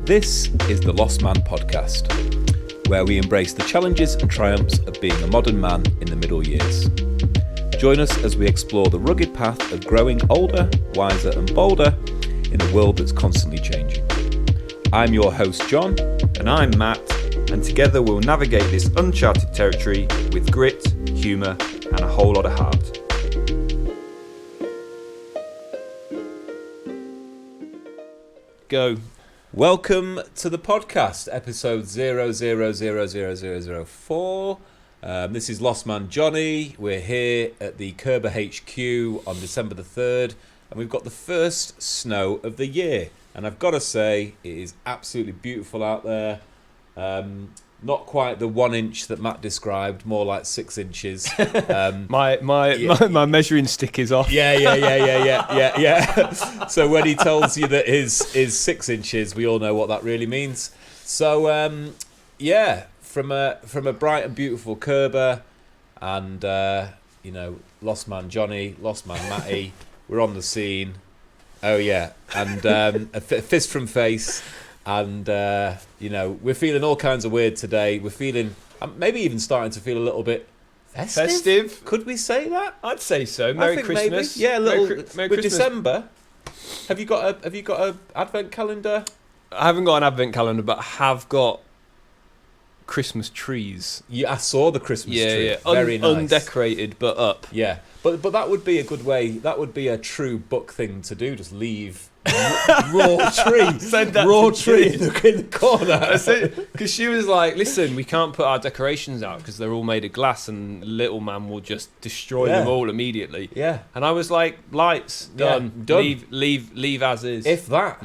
This is the Lost Man podcast, where we embrace the challenges and triumphs of being a modern man in the middle years. Join us as we explore the rugged path of growing older, wiser and bolder in a world that's constantly changing. I'm your host John. And I'm Matt, and together we'll navigate this uncharted territory with grit, humour and a whole lot of heart. Go. Welcome to the podcast, episode 00000004. This is Lost Man Johnny. We're here at the Kerber HQ on December the 3rd, and we've got the first snow of the year. And I've got to say, it is absolutely beautiful out there. Not quite the 1 inch that Matt described, more like 6 inches. My measuring stick is off. Yeah. So when he tells you that his is 6 inches, we all know what that really means. So from a bright and beautiful Kerber, and Lost Man Johnny, Lost Man Matty, we're on the scene. Oh yeah, and a fist from face. And, we're feeling all kinds of weird today. We're feeling, maybe even starting to feel a little bit festive. Could we say that? I'd say so. Merry Christmas. Maybe. Yeah, Merry with Christmas. December. Have you got a advent calendar? I haven't got an advent calendar, but I have got Christmas trees. Yeah, I saw the Christmas tree. Yeah. Very nice. Undecorated, but up. Yeah, but that would be a good way. That would be a true book thing to do. Just leave raw tree. Send that raw to tree in the corner. That's it. Because she was like, "Listen, we can't put our decorations out because they're all made of glass, and little man will just destroy them all immediately." Yeah. And I was like, "Lights done. Leave as is." If that,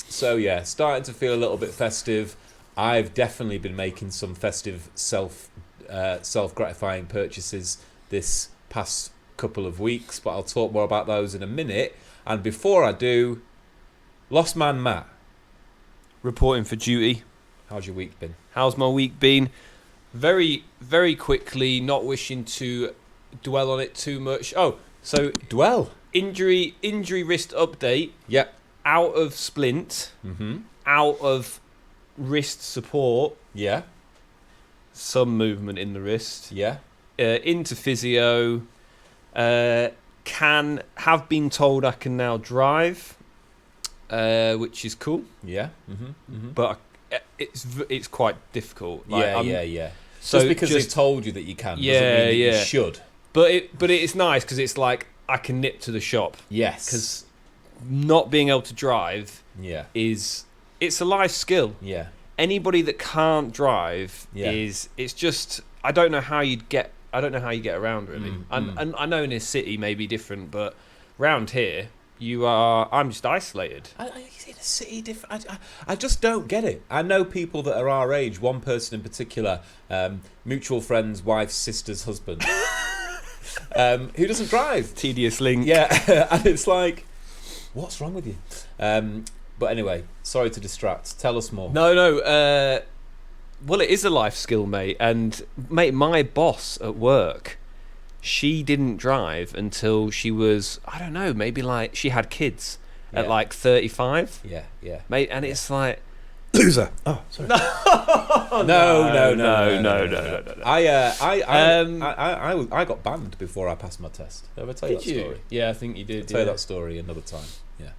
starting to feel a little bit festive. I've definitely been making some festive self-gratifying purchases this past couple of weeks, but I'll talk more about those in a minute. And before I do, Lost Man Matt. Reporting for duty. How's your week been? How's my week been? Very, very quickly, not wishing to dwell on it too much. Dwell. Injury wrist update. Yep. Out of splint. Mm-hmm. Out of wrist support. Yeah. Some movement in the wrist. Yeah. Into physio. Have been told I can now drive, which is cool. Yeah. Mm-hmm. Mm-hmm. But it's quite difficult. Yeah. So just because they've told you that you can, doesn't mean that you should. But it's nice because it's like I can nip to the shop. Yes. Because not being able to drive it's a life skill. Yeah. Anybody that can't drive it's just I don't know how you get around really. And I know in a city may be different, but round here I'm just isolated. In a city different. I just don't get it. I know people that are our age. One person in particular, mutual friend's wife's sister's husband, who doesn't drive. Tedious link. Yeah, and it's like, what's wrong with you? But anyway, sorry to distract. Tell us more. No. Well, it is a life skill, mate. And mate, my boss at work, she didn't drive until she was, I don't know, maybe like she had kids at like 35. Yeah. Mate, and it's like loser. Oh, sorry. No. I got banned before I passed my test. Did I ever tell you that story? Yeah, I think you did. I'll tell you that story another time. Yeah.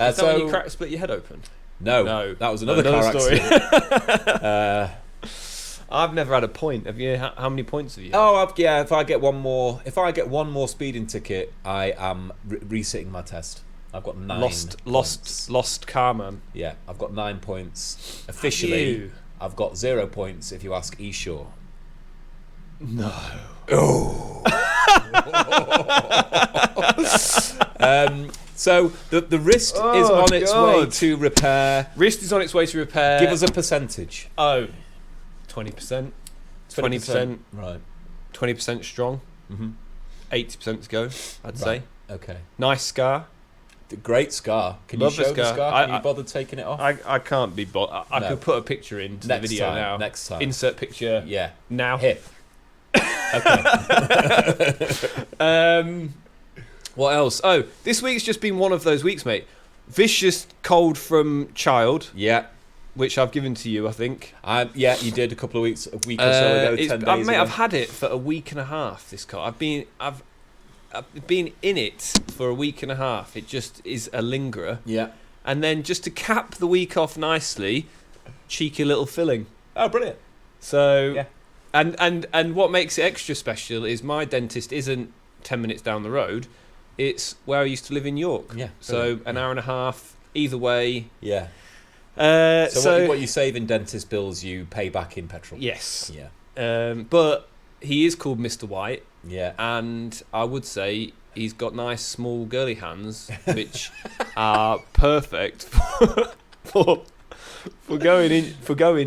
Is that when you split your head open? No, that was another car story. Accident. I've never had a point. Have you? How many points have you had? Oh, if I get one more speeding ticket, I am resitting my test. I've got 9 lost car man. Yeah, I've got 9 points officially. I've got 0 points if you ask Eshaw. No. Oh. So the wrist is on its way to repair. Wrist is on its way to repair. Give us a percentage. 20%. 20%. Right. 20% strong. 80% to go, I'd say. Okay. Nice scar. Great scar. Can you show the scar? Can you bother taking it off? I can't be bothered. I could put a picture into the video now. Next time. Insert picture. Yeah. Now. Hip. Okay. What else? Oh, this week's just been one of those weeks, mate. vicious cold from child, Yeah. which I've given to you, I think. Yeah, you did a week or so ago, 10 days mate, ago. I've had it for a week and a half. This cold. I've been in it for a week and a half. It just is a lingerer. Yeah. And then just to cap the week off nicely, cheeky little filling. Oh, brilliant. So, Yeah. and what makes it extra special is my dentist isn't 10 minutes down the road. It's where I used to live in York. Yeah. So an hour and a half either way. Yeah. So what you save in dentist bills, you pay back in petrol. Yes. Yeah. But he is called Mr. White, Yeah. and I would say he's got nice small girly hands, which are perfect for going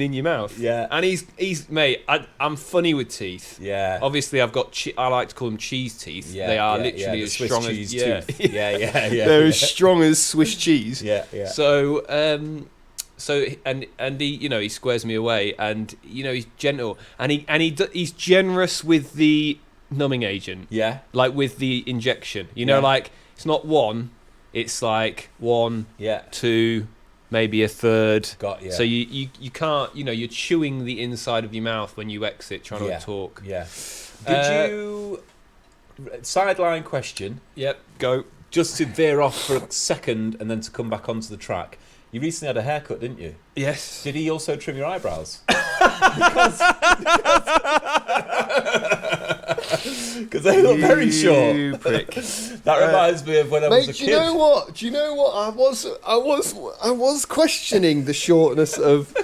in your mouth. Yeah. And he's mate. I'm funny with teeth. Yeah. Obviously, I've got. I like to call them cheese teeth. Yeah, they are yeah, literally the as Swiss strong cheese as tooth. Yeah. They're as strong as Swiss cheese. Yeah. So and he, he squares me away, and he's gentle, and he's generous with the numbing agent. Yeah. Like with the injection. Yeah. Like it's not one, it's like one, Yeah. two, maybe a third. Got you. So you can't, you're chewing the inside of your mouth when you exit trying to talk. Yeah. Did you... Sideline question. Yep, go. Just to veer off for a second and then to come back onto the track. You recently had a haircut, didn't you? Yes. Did he also trim your eyebrows? Because they look very short. You prick. That reminds me of when I was a kid. Do you know what? I was questioning the shortness of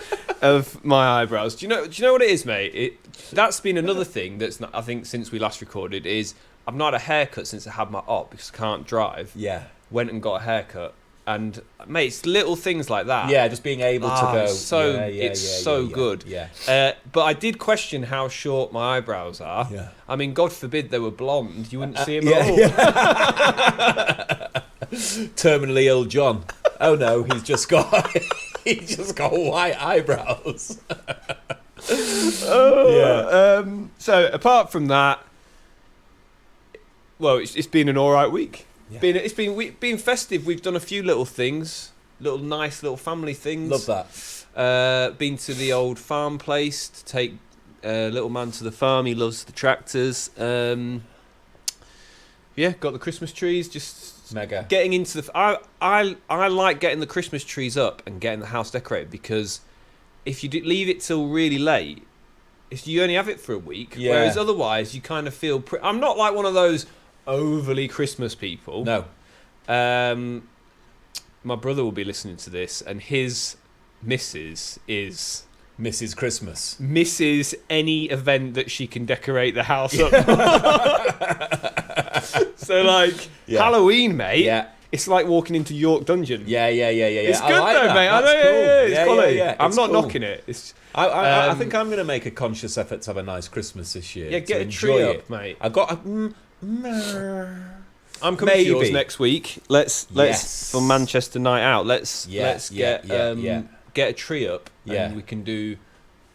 my eyebrows. Do you know what it is, mate? That's been another thing that's not, I think since we last recorded is I've not had a haircut since I had my op because I can't drive. Yeah. Went and got a haircut. And mate, it's little things like that. Yeah, just being able to go. It's so good. Yeah. But I did question how short my eyebrows are. Yeah. I mean, God forbid they were blonde. You wouldn't see them at all. Terminally ill John. Oh no, he's just got white eyebrows. So apart from that, well, it's been an all right week. Yeah. It's been festive. We've done a few little things, nice little family things. Love that. Been to the old farm place to take little man to the farm. He loves the tractors. Got the Christmas trees. Just mega. Getting into the. I like getting the Christmas trees up and getting the house decorated because if you leave it till really late, you only have it for a week. Yeah. Whereas otherwise, you kind of feel. I'm not like one of those overly Christmas people. No. My brother will be listening to this, and his missus is Mrs. Christmas. misses any event that she can decorate the house up. So like Halloween, mate. Yeah. It's like walking into York Dungeon. Yeah. It's good like though, that. mate. I That's know, cool. it's quality. Yeah. I'm It's not cool. knocking it. It's I think I'm going to make a conscious effort to have a nice Christmas this year. yeah, to get a enjoy tree it. up, mate. I've got. I'm coming to yours Maybe. next week. Let's Yes. for Manchester night out. Let's Yeah. get a tree up. Yeah. And we can do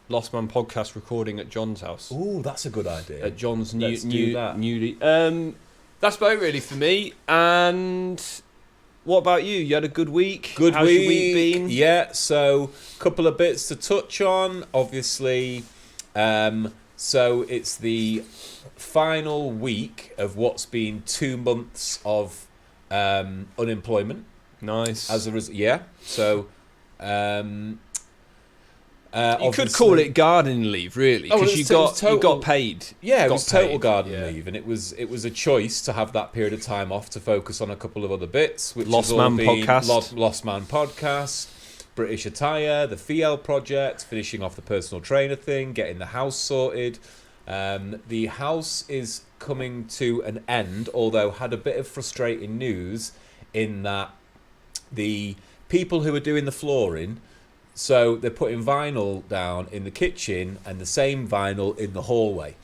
Lost Man podcast recording at John's house. Ooh, that's a good idea. At John's Let's do that. newly. That's about it really for me. And what about you? You had a good week. Good How's week. your week been? Yeah, so couple of bits to touch on. Obviously, so it's the final week of what's been 2 months of unemployment. Nice. As a result, yeah. So. You could call it gardening leave, really, Oh, well, because you got paid. Yeah, it Got was total paid, garden yeah. leave, and it was a choice to have that period of time off to focus on a couple of other bits, which Lost has all Man been podcast. Lost Man podcast, British Attire, the FIEL project, finishing off the personal trainer thing, getting the house sorted. The house is coming to an end, although had a bit of frustrating news in that the people who are doing the flooring. So they're putting vinyl down in the kitchen and the same vinyl in the hallway,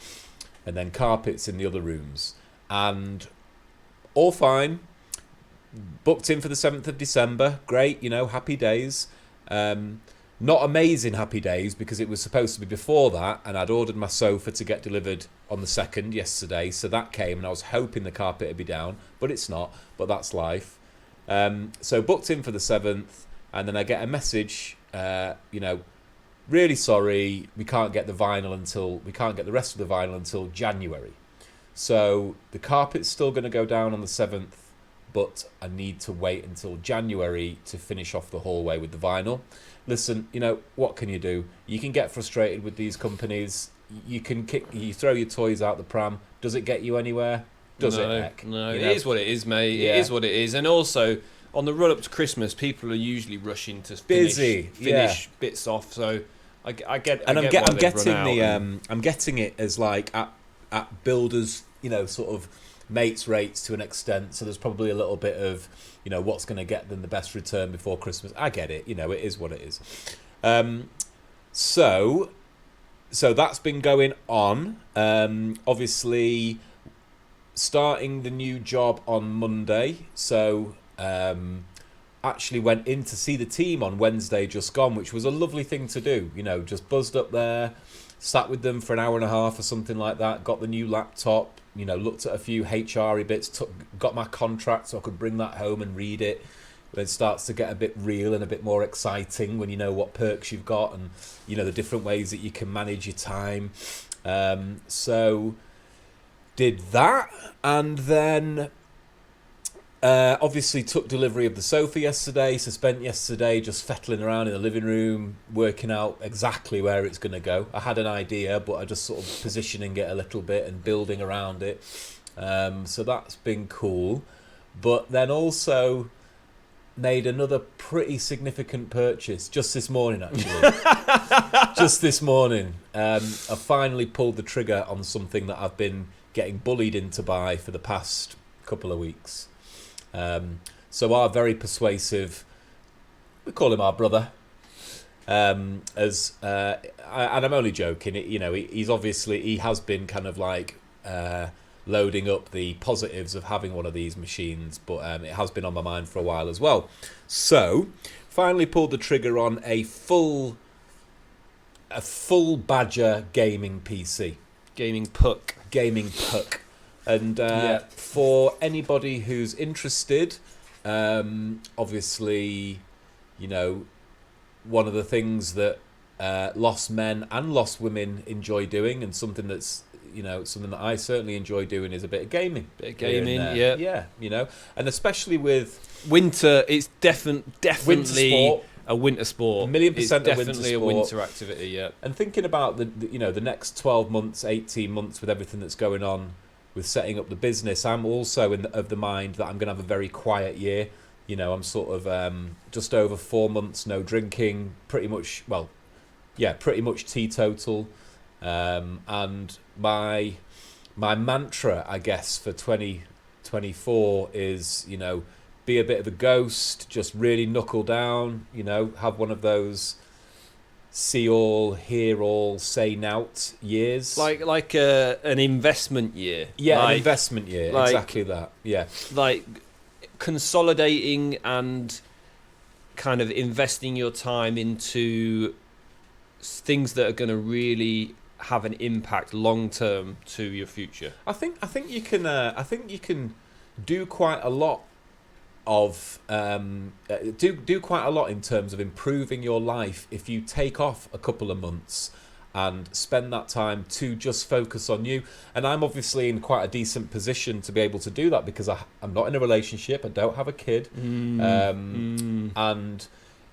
and then carpets in the other rooms, and all fine. Booked in for the 7th of December. Great, happy days. Not amazing happy days because it was supposed to be before that, and I'd ordered my sofa to get delivered on the 2nd yesterday, so that came, and I was hoping the carpet would be down, but it's not. But that's life. So booked in for the 7th, and then I get a message, really sorry, we can't get the rest of the vinyl until January. So the carpet's still going to go down on the 7th, but I need to wait until January to finish off the hallway with the vinyl. Listen, what can you do? You can get frustrated with these companies. You throw your toys out the pram. Does it get you anywhere? Does it, heck? No, it is what it is, mate. Yeah. It is what it is. And also, on the run up to Christmas, people are usually rushing to finish bits off. So I get. And I'm getting it as like at builders, sort of mates rates to an extent. So there's probably a little bit of, what's going to get them the best return before Christmas. I get it. It is what it is. So that's been going on. Obviously, starting the new job on Monday. So actually went in to see the team on Wednesday just gone, which was a lovely thing to do. Just buzzed up there, sat with them for an hour and a half or something like that, got the new laptop, looked at a few HR bits, got my contract so I could bring that home and read it. It starts to get a bit real and a bit more exciting when you know what perks you've got and, the different ways that you can manage your time. So did that, and then obviously took delivery of the sofa yesterday, so spent yesterday just fettling around in the living room, working out exactly where it's going to go. I had an idea, but I just sort of positioning it a little bit and building around it. So that's been cool. But then also made another pretty significant purchase just this morning, actually. Just this morning. I finally pulled the trigger on something that I've been getting bullied into buy for the past couple of weeks. So our very persuasive, we call him our brother, and I'm only joking. He has been kind of like loading up the positives of having one of these machines, but it has been on my mind for a while as well. So finally pulled the trigger on a full Badger gaming PC, gaming puck. And for anybody who's interested, obviously, one of the things that lost men and lost women enjoy doing, and something that's, something that I certainly enjoy doing, is a bit of gaming. Yeah, and especially with winter, it's definitely winter sport. A winter sport. 1,000,000% it's definitely a winter activity, yeah. And thinking about the next 12 months, 18 months with everything that's going on with setting up the business, I'm also of the mind that I'm going to have a very quiet year. I'm sort of just over 4 months no drinking, pretty much teetotal. And my mantra, I guess, for 2024 is, be a bit of a ghost, just really knuckle down, have one of those see all, hear all, say nout years. Like an investment year. Yeah, an investment year, exactly that, yeah. Like consolidating and kind of investing your time into things that are going to really have an impact long term to your future. I think you can do quite a lot of do quite a lot in terms of improving your life if you take off a couple of months and spend that time to just focus on you. And I'm obviously in quite a decent position to be able to do that because I'm not in a relationship, I don't have a kid, and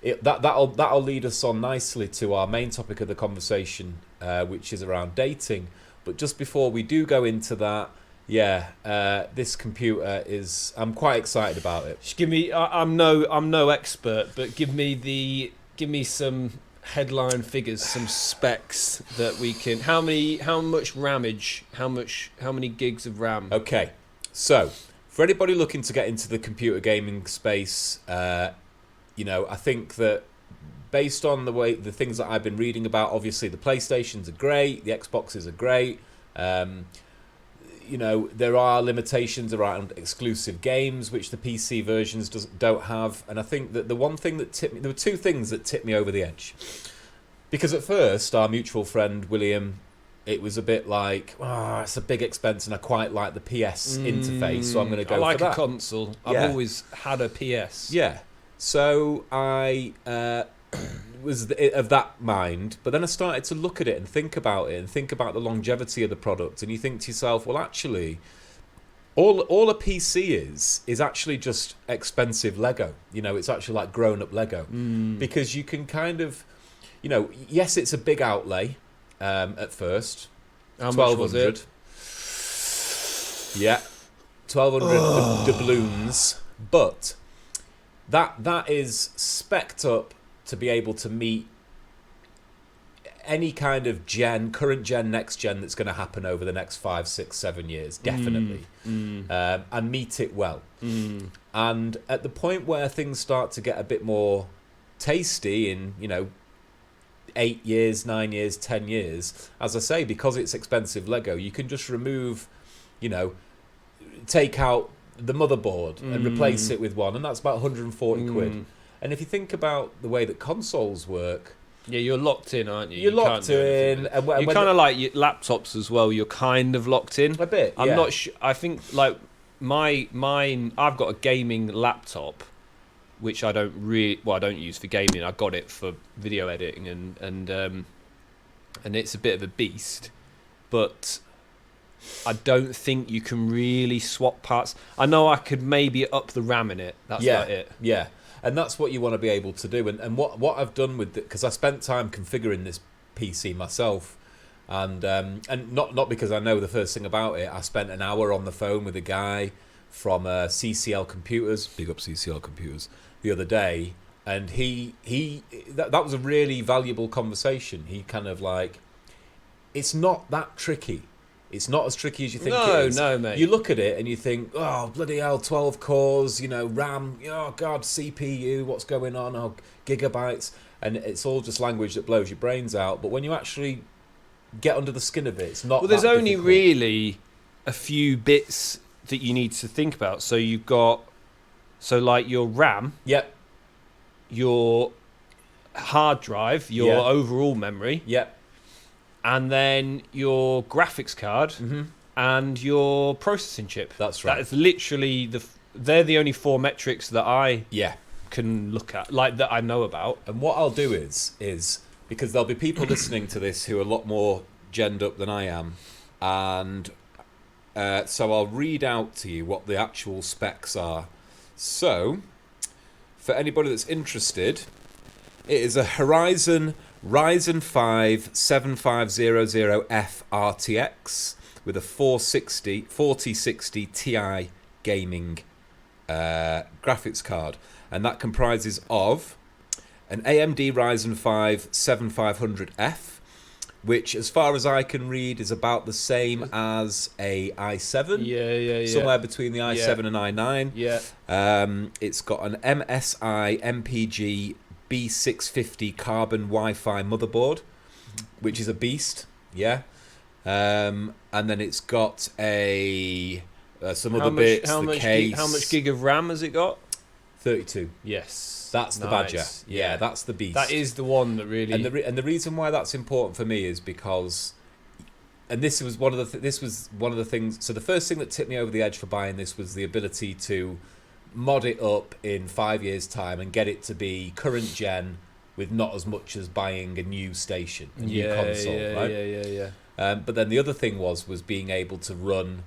that'll lead us on nicely to our main topic of the conversation, which is around dating. But just before we do go into that, this computer is, I'm quite excited about it. Just give me, I'm no expert, but give me some headline figures, some specs that we can. How much rammage? How many gigs of RAM? Okay, so for anybody looking to get into the computer gaming space, I think that based on the things that I've been reading about, obviously the PlayStations are great, the Xboxes are great. There are limitations around exclusive games, which the PC versions don't have. And I think that there were two things that tipped me over the edge. Because at first, our mutual friend, William, it was a bit like, it's a big expense, and I quite like the PS interface, so I'm going to go I for that. like a console. I've always had a PS. Yeah. So I was of that mind, but then I started to look at it and think about it and think about the longevity of the product, and you think to yourself, well, actually, all a PC is actually just expensive Lego. You know, it's actually like grown-up Lego, because you can kind of, you know, yes, it's a big outlay at first. How much was it? Yeah, 1,200 doubloons, but that is spec'd up to be able to meet any kind of current gen, next gen that's going to happen over the next 5, 6, 7 years, definitely, and meet it well. And at the point where things start to get a bit more tasty in, you know, 8 years, 9 years, 10 years, as I say, because it's expensive Lego, you can just remove, you know, take out the motherboard and replace it with one, and that's about 140 quid. And if you think about the way that consoles work, yeah, you're locked in, aren't you? You're locked in, and you're kind of like your laptops as well. You're kind of locked in a bit. I'm not sure. I think like mine. I've got a gaming laptop, which I don't use for gaming. I got it for video editing, and it's a bit of a beast, but I don't think you can really swap parts. I know I could maybe up the RAM in it. That's about it. Yeah. And that's what you want to be able to do. And what I've done with it, because I spent time configuring this PC myself, and not because I know the first thing about it. I spent an hour on the phone with a guy from CCL Computers, big up CCL Computers, the other day, and that was a really valuable conversation. He kind of like, it's not that tricky. It's not as tricky as you think it is. No, mate. You look at it and you think, oh, bloody hell, 12 cores, you know, RAM, oh, God, CPU, what's going on, oh, gigabytes. And it's all just language that blows your brains out. But when you actually get under the skin of it, it's not. Well, there's that only difficult. really a few bits that you need to think about. So you've got, like your RAM, Yep. your hard drive, your overall memory, Yep. and then your graphics card and your processing chip. That's right. That's literally they're the only 4 metrics that I can look at, like that I know about. And what I'll do is because there'll be people listening to this who are a lot more genned up than I am, and so I'll read out to you what the actual specs are. So, for anybody that's interested, it is a Ryzen 5 7500F RTX with a 4060 Ti gaming graphics card, and that comprises of an AMD Ryzen 5 7500F, which, as far as I can read, is about the same as a i7. Yeah. Somewhere between the i7 and i9. Yeah. It's got an MSI MPG B650 carbon Wi-Fi motherboard, which is a beast. Yeah. And then it's got some other bits. How much gig of RAM has it got? 32. Yes. That's the Badger. Yeah, that's the beast. That is the one that really. And the reason why that's important for me is because, and this was one of the things. So the first thing that tipped me over the edge for buying this was the ability to mod it up in 5 years' time and get it to be current gen with not as much as buying a new station, a new console, right? Yeah. But then the other thing was being able to run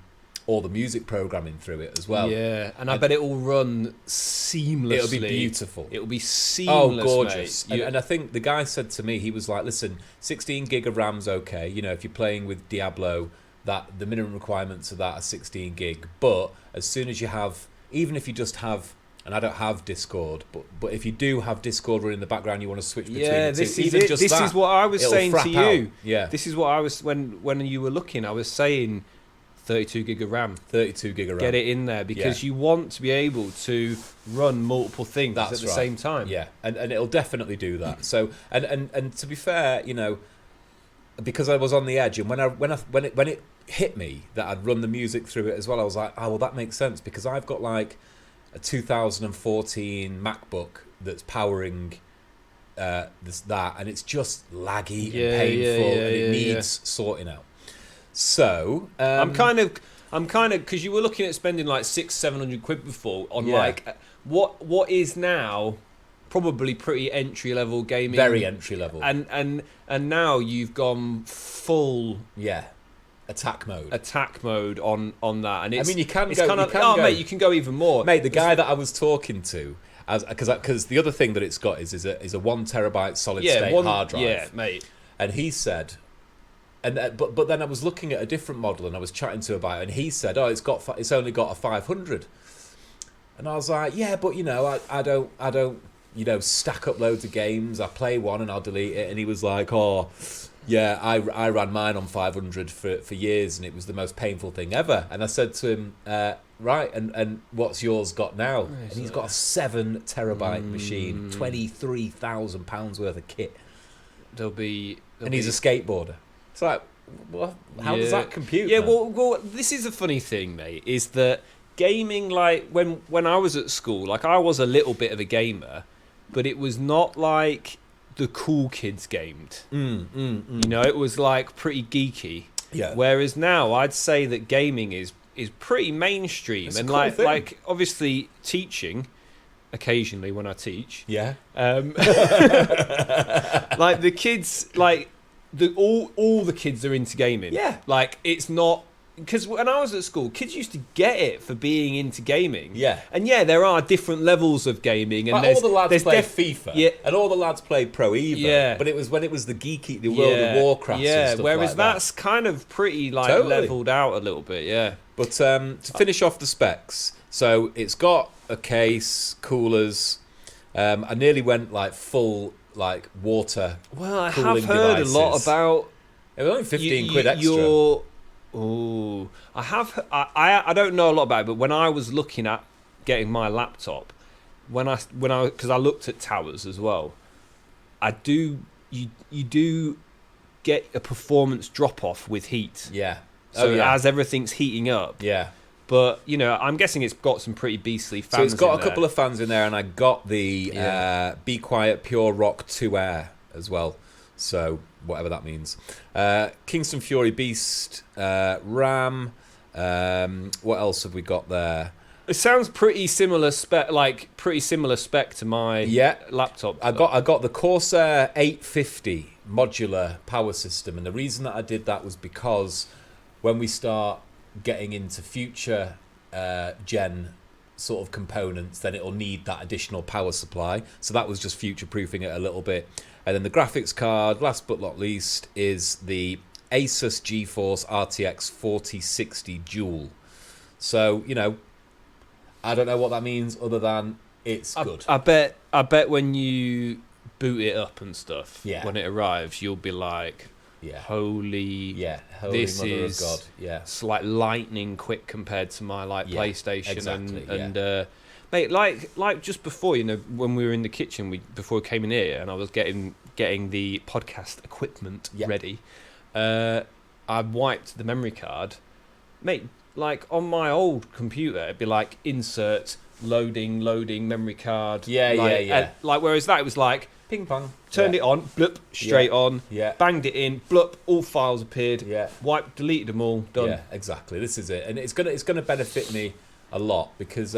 all the music programming through it as well. Yeah, and I bet it will run seamlessly. It'll be beautiful. It'll be seamless. Oh, gorgeous. Mate. And I think the guy said to me, he was like, listen, 16 gig of RAM's okay. You know, if you're playing with Diablo, that the minimum requirements of that are 16 gig. But as soon as you have, even if you just have, and I don't have Discord, but if you do have Discord running in the background, you want to switch between the two. This is what I was saying to you. Out. Yeah. This is what I was, when you were looking, I was saying 32 gig of RAM. 32 gig of RAM. Get it in there because you want to be able to run multiple things at the same time. Yeah, and it'll definitely do that. So and to be fair, you know, because I was on the edge, and when it hit me that I'd run the music through it as well, I was like, oh well, that makes sense because I've got like a 2014 MacBook that's powering that, and it's just laggy and painful, and it needs sorting out. So I'm kind of because you were looking at spending like 600-700 quid before on like what is now probably pretty entry level gaming, very entry level, and now you've gone full attack mode on that, and it's, I mean, you can it's go. kind You of, can go. mate, you can go even more, mate. The guy that I was talking to, because the other thing that it's got is a 1 terabyte solid state hard drive, mate. And he said, but then I was looking at a different model and I was chatting to him about it, and he said, it's only got a 500, and I was like, yeah, but I don't stack up loads of games. I play one and I'll delete it. And he was like, oh, yeah, I ran mine on 500 for years, and it was the most painful thing ever. And I said to him, right, and what's yours got now? And he's got a 7 terabyte machine, £23,000 worth of kit. And he's a skateboarder. It's like, well, how does that compute? Yeah, well, this is a funny thing, mate, is that gaming, like, when I was at school, like, I was a little bit of a gamer, but it was not like the cool kids gamed. It was like pretty geeky. Yeah. Whereas now, I'd say that gaming is pretty mainstream, it's and a cool thing. like obviously teaching occasionally when I teach. Yeah. Like the kids, like all the kids are into gaming. Yeah. Like it's not. Because when I was at school, kids used to get it for being into gaming. Yeah. And there are different levels of gaming. And all the lads play FIFA. Yeah. And all the lads play Pro Evo. Yeah. But it was when it was the geeky, the World of Warcraft and stuff whereas like that. that's kind of pretty like Totally. leveled out a little bit, yeah. But to finish off the specs, so it's got a case, coolers. I nearly went like full like water. Well, I cooling have heard devices. a lot about. It was only 15 quid extra. I don't know a lot about it, but when I was looking at getting my laptop, because I looked at towers as well, you do get a performance drop off with heat. Yeah. So as everything's heating up. Yeah. But I'm guessing it's got some pretty beastly fans. So it's got in a couple of fans in there, and I got the Be Quiet Pure Rock 2 Air as well. So whatever that means. Kingston Fury Beast, RAM. What else have we got there? It sounds pretty similar spec to my laptop. I got the Corsair 850 modular power system, and the reason that I did that was because when we start getting into future gen sort of components, then it'll need that additional power supply. So that was just future proofing it a little bit. And then the graphics card, last but not least, is the Asus GeForce RTX 4060 Dual. So, I don't know what that means other than it's good. I bet when you boot it up and stuff, Yeah. when it arrives, you'll be like, holy this mother is of God. Yeah. It's like lightning quick compared to my PlayStation. Exactly, and mate, like just before, when we were in the kitchen, before we came in here, and I was getting the podcast equipment ready, I wiped the memory card, mate. Like on my old computer, it'd be like insert loading memory card. Like whereas that it was like ping pong. Turned it on, bloop, straight on. Yeah. Banged it in, bloop, all files appeared. Yeah. Wiped, deleted them all, done. Yeah, exactly. This is it, and it's gonna benefit me a lot because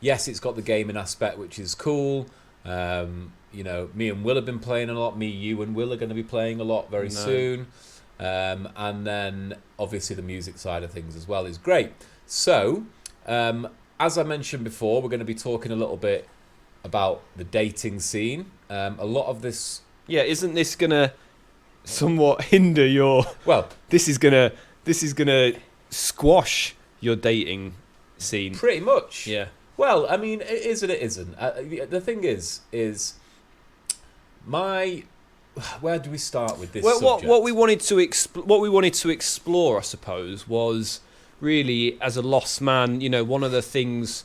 yes, it's got the gaming aspect, which is cool. Me and Will have been playing a lot. Me, you, and Will are going to be playing a lot very soon. And then obviously the music side of things as well is great. So, as I mentioned before, we're going to be talking a little bit about the dating scene. A lot of this... Yeah, isn't this going to somewhat hinder your... Well, this is going to squash your dating scene. Pretty much. Yeah. Well, I mean, it is and it isn't. The thing is my... Where do we start with this subject? What we wanted to explore, I suppose, was really as a lost man. One of the things,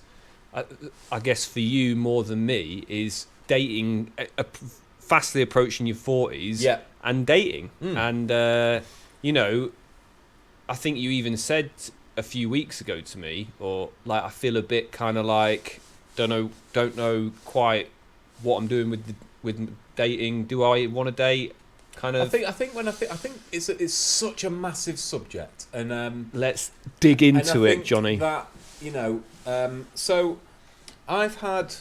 I guess, for you more than me is dating, fastly approaching your 40s, and dating, and I think you even said a few weeks ago to me, or like I feel a bit kind of like don't know quite what I'm doing with dating. Do I want to date? kind of. I think it's such a massive subject, and let's dig into it, Johnny. That so I've had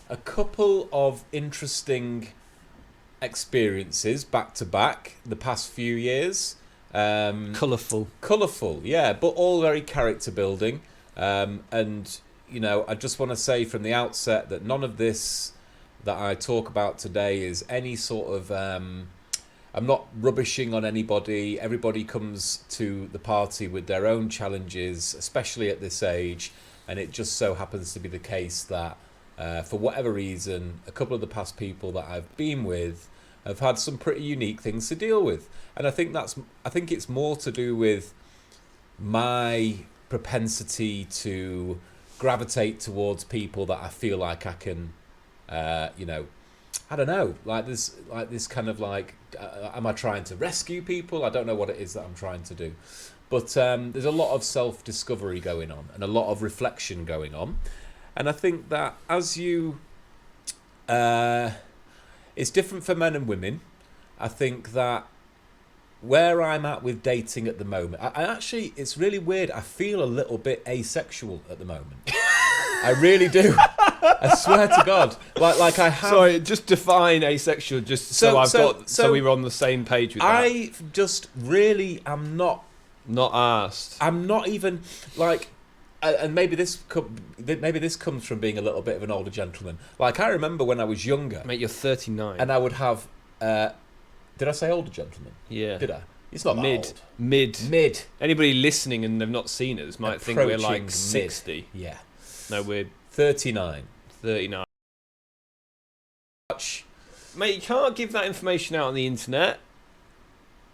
a couple of interesting experiences back to back the past few years. Colourful, yeah, but all very character building. And I just want to say from the outset that none of this that I talk about today is any sort of. I'm not rubbishing on anybody. Everybody comes to the party with their own challenges, especially at this age. And it just so happens to be the case that, for whatever reason, a couple of the past people that I've been with have had some pretty unique things to deal with. And I think it's more to do with my propensity to gravitate towards people that I feel like I can, I don't know, like this kind of like, am I trying to rescue people? I don't know what it is that I'm trying to do. But there's a lot of self-discovery going on and a lot of reflection going on. And I think that as you... it's different for men and women. I think that where I'm at with dating at the moment, I actually, it's really weird. I feel a little bit asexual at the moment. I really do. I swear to God. Like I have... Sorry, just define asexual, just so we were on the same page with that. I just really am not... Not asked. I'm not even, like... and maybe this comes from being a little bit of an older gentleman. Like, I remember when I was younger... Mate, you're 39. And I would have... did I say older gentleman? Yeah. Did I? It's not that old. Mid. Anybody listening and they've not seen us might think we're like Approaching 60. Yeah. No, we're 39. 39. Mate, you can't give that information out on the internet.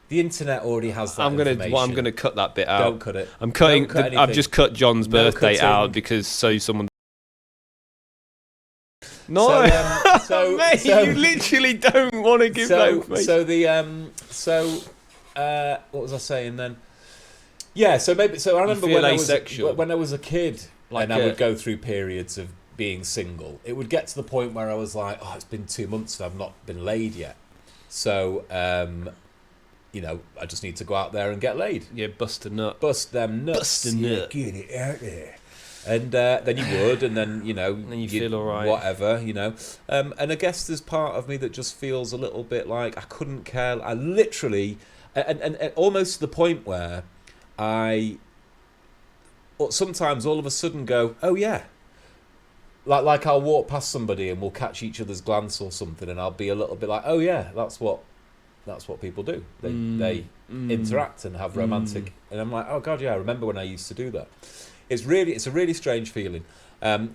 The internet already has that information. I'm gonna cut that bit out. Don't cut it. I'm cutting. Don't cut I've just cut John's birthday cutting. out because someone. No, mate, you literally don't want to give that information. What was I saying then? Yeah, so I remember when I was a kid, and I would go through periods of being single. It would get to the point where I was like, oh, it's been 2 months and I've not been laid yet. So, I just need to go out there and get laid. Yeah, bust a nut. Bust them nuts. Bust a nut. Get it out there. And then you would, and then, then you feel all right. Whatever, And I guess there's part of me that just feels a little bit like I couldn't care. I literally, and almost to the point where I sometimes all of a sudden go, oh yeah. Like I'll walk past somebody and we'll catch each other's glance or something, and I'll be a little bit like, oh yeah, that's what people do. They interact and have romantic, and I'm like, oh god, yeah, I remember when I used to do that. It's a really strange feeling.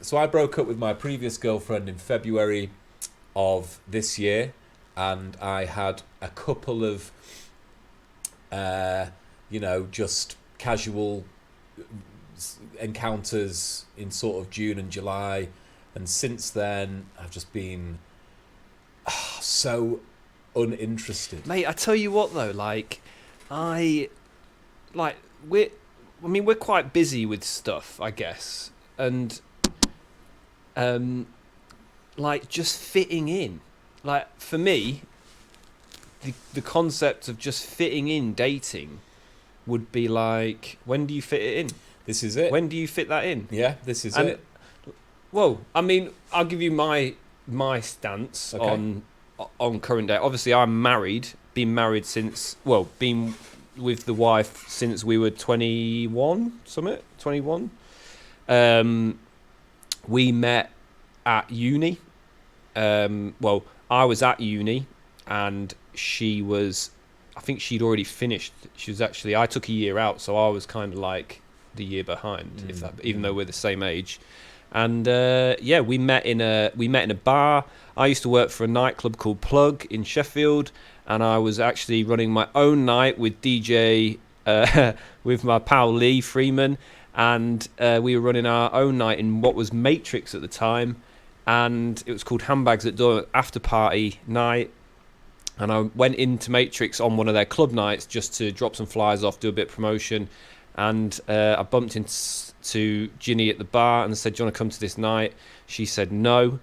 So I broke up with my previous girlfriend in February of this year, and I had a couple of, just casual encounters in sort of June and July, and since then I've just been so uninterested. Mate, I tell you what though, we're quite busy with stuff, I guess, and just fitting in. Like for me, the concept of just fitting in dating would be like, when do you fit it in? This is it. When do you fit that in? Yeah, this is it. Well, I mean, I'll give you my stance on current day. Obviously, I'm married. Been with the wife since we were 21. We met at uni. I was at uni, and I think she'd already finished. I took a year out, so I was kind of like the year behind, even though we're the same age. And we met in a bar. I used to work for a nightclub called Plug in Sheffield, and I was actually running my own night with DJ with my pal Lee Freeman, and we were running our own night in what was Matrix at the time, and it was called Handbags at Door after party night. And I went into Matrix on one of their club nights just to drop some flyers off, do a bit of promotion. And I bumped into Ginny at the bar and said, do you want to come to this night? She said no.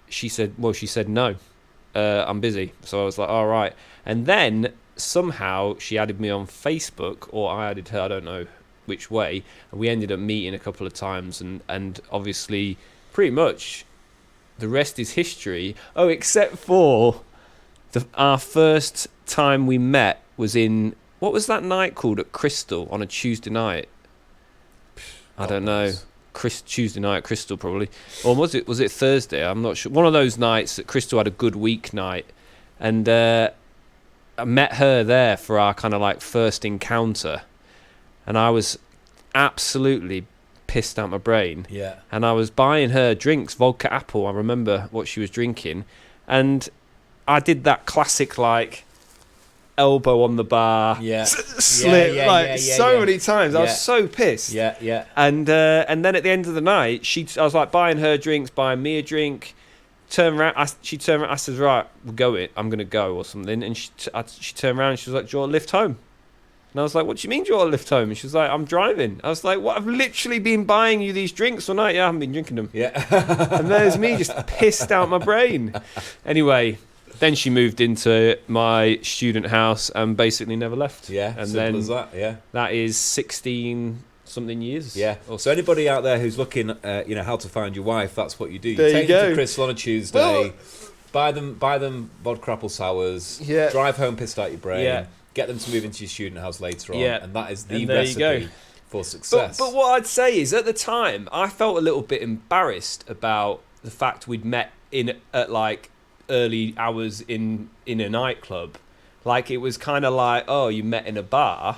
She said no. I'm busy. So I was like, all right. And then somehow she added me on Facebook, or I added her, I don't know which way, and we ended up meeting a couple of times, and obviously pretty much the rest is history. Oh, except for our first time we met was in, what was that night called at Crystal on a Tuesday night? I don't know. Tuesday night at Crystal probably, or was it Thursday? I'm not sure. One of those nights that Crystal had a good week night, and I met her there for our kind of like first encounter, and I was absolutely pissed out my brain. Yeah. And I was buying her drinks, vodka apple. I remember what she was drinking, and I did that classic like elbow on the bar, slip many times. I was so pissed. Yeah. And then at the end of the night, I was like buying her drinks, buying me a drink. Turned around, she turned around. I said, "Right, we're going. I'm gonna go or something." And she turned around and she was like, "Do you want a lift home?" And I was like, "What do you mean, do you want a lift home?" And she was like, "I'm driving." I was like, "What? I've literally been buying you these drinks all night. Yeah, I haven't been drinking them." Yeah. And there's me just pissed out my brain. Anyway, then she moved into my student house and basically never left. Yeah. And simple then as that. Yeah. that is 16 something years. Yeah. So anybody out there who's looking, how to find your wife, that's what you do. There you take go. them to Crystal on a Tuesday, buy them vodka apple sours, drive home pissed out your brain, get them to move into your student house later on, and that is the recipe for success. But what I'd say is, at the time, I felt a little bit embarrassed about the fact we'd met at like early hours in a nightclub. Like, it was kind of like, oh, you met in a bar.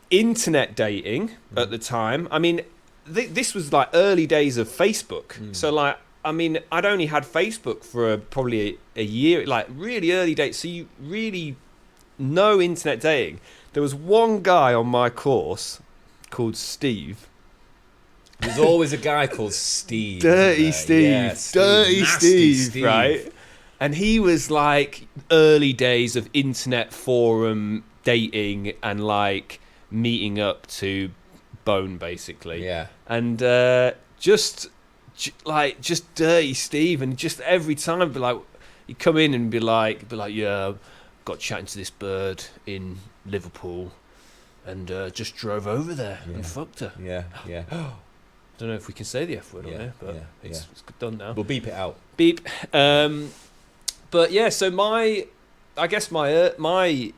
Internet dating at the time, I mean, this was like early days of Facebook. So like, I mean, I'd only had Facebook for probably a year, like really early days. So you really no internet dating. There was one guy on my course called Steve. There's always a guy called Steve. Dirty Steve. Yeah, Dirty Nasty Steve, right? And he was like early days of internet forum dating and like meeting up to bone, basically. Yeah. And just Dirty Steve, and just every time be like, he'd come in and be like, yeah, got chatting to this bird in Liverpool, and just drove over there and fucked her. Yeah. Don't know if we can say the F word on there, but it's done now. We'll beep it out. Beep. But yeah, so my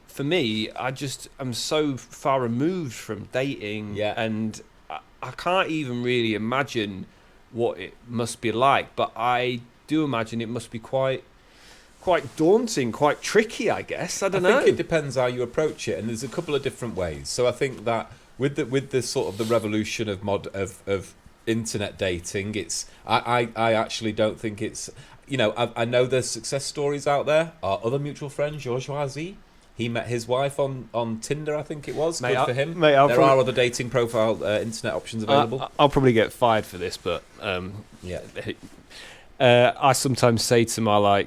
for me, I just am so far removed from dating, and I can't even really imagine what it must be like. But I do imagine it must be quite daunting, quite tricky, I guess. I don't know. I think it depends how you approach it, and there's a couple of different ways. So I think that with the sort of the revolution of internet dating, it's I actually don't think it's, I know there's success stories out there. Our other mutual friend Georges Oisy, he met his wife on Tinder, I think it was. Good for him. There are other dating profile internet options available. I'll probably get fired for this, but I sometimes say to my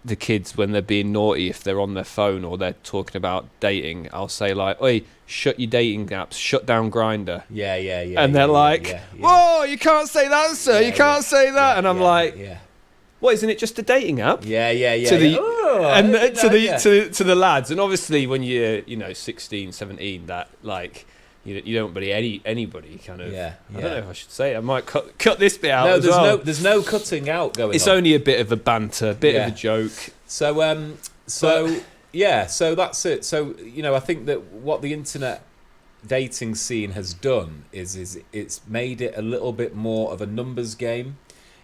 the kids when they're being naughty, if they're on their phone or they're talking about dating, I'll say like, "Oi, shut your dating apps, shut down Grindr." Yeah. And they're "Whoa, you can't say that, sir. You can't say that." And I'm like, "What, isn't it just a dating app?" Yeah. To the lads, and obviously when you're 16, 17, that like you don't really anybody kind of. I don't know if I should say it. I might cut this bit out. No, there's no cutting out going. It's only a bit of a banter, of a joke. So that's it. So I think that what the internet dating scene has done is it's made it a little bit more of a numbers game.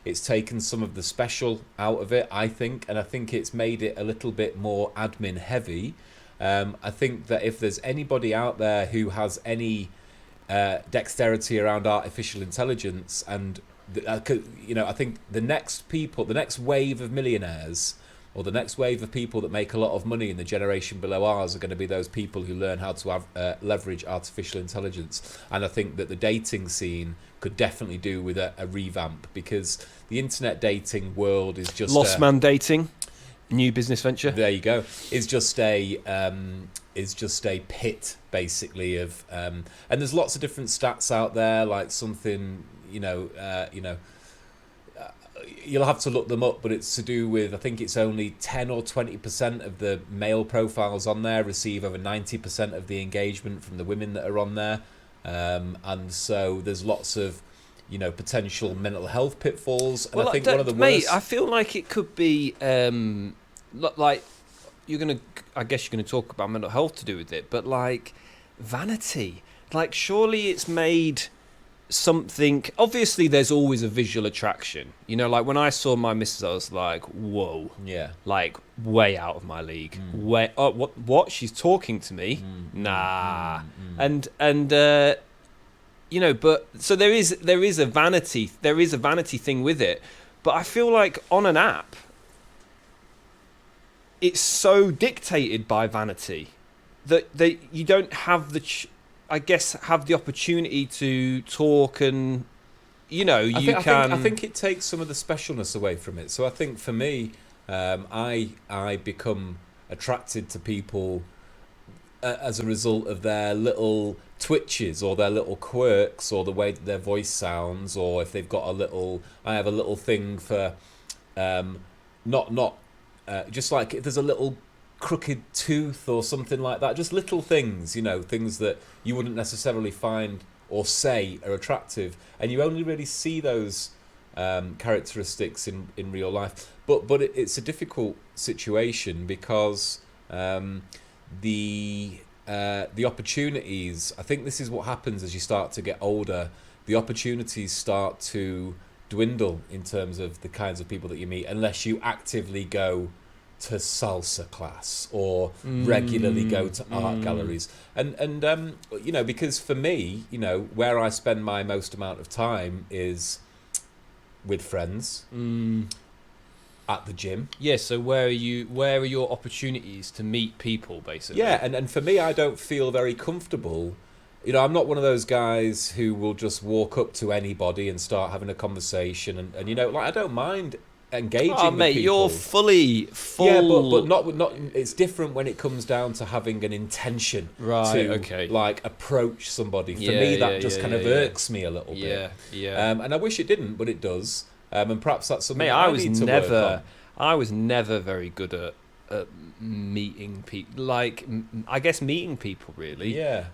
It's taken some of the special out of it, I think, and I think it's made it a little bit more admin heavy. I think that if there's anybody out there who has any dexterity around artificial intelligence, and I think the next wave of millionaires, or the next wave of people that make a lot of money in the generation below ours, are going to be those people who learn how to leverage artificial intelligence. And I think that the dating scene could definitely do with a revamp, because the internet dating world is just Lost Man Dating, new business venture. There you go. Is just a pit basically of and there's lots of different stats out there, like something you'll have to look them up, but it's to do with, I think it's only 10 or 20% of the male profiles on there receive over 90% of the engagement from the women that are on there. And so there's lots of, potential mental health pitfalls. And I think one of the worst... I feel like it could be, like, I guess you're going to talk about mental health to do with it, but like vanity. Like, surely it's made something... Obviously, there's always a visual attraction. Like when I saw my missus, I was like, whoa. Yeah. Like, way out of my league. What? She's talking to me? Nah. And but so there is a vanity thing with it. But I feel like on an app, it's so dictated by vanity that you don't have have the opportunity to talk, and I think it takes some of the specialness away from it. So I think for me, I become attracted to people as a result of their little twitches or their little quirks or the way that their voice sounds, or if they've got I have a little thing for just like if there's a little crooked tooth or something like that, just little things, things that you wouldn't necessarily find or say are attractive, and you only really see those characteristics in real life. But it's a difficult situation because the opportunities, I think this is what happens as you start to get older, the opportunities start to dwindle in terms of the kinds of people that you meet, unless you actively go to salsa class or regularly go to art galleries. And because for me, where I spend my most amount of time is with friends, at the gym. Yeah, so where are your opportunities to meet people, basically? Yeah, and for me, I don't feel very comfortable. I'm not one of those guys who will just walk up to anybody and start having a conversation. And I don't mind engaging with mate, people. You're fully full. Yeah, but not. It's different when it comes down to having an intention to like approach somebody. For me, that just kind of irks me a little bit. Yeah. And I wish it didn't, but it does. And perhaps that's something I need to work on. I was never very good at meeting people. Like, I guess meeting people, really. Yeah.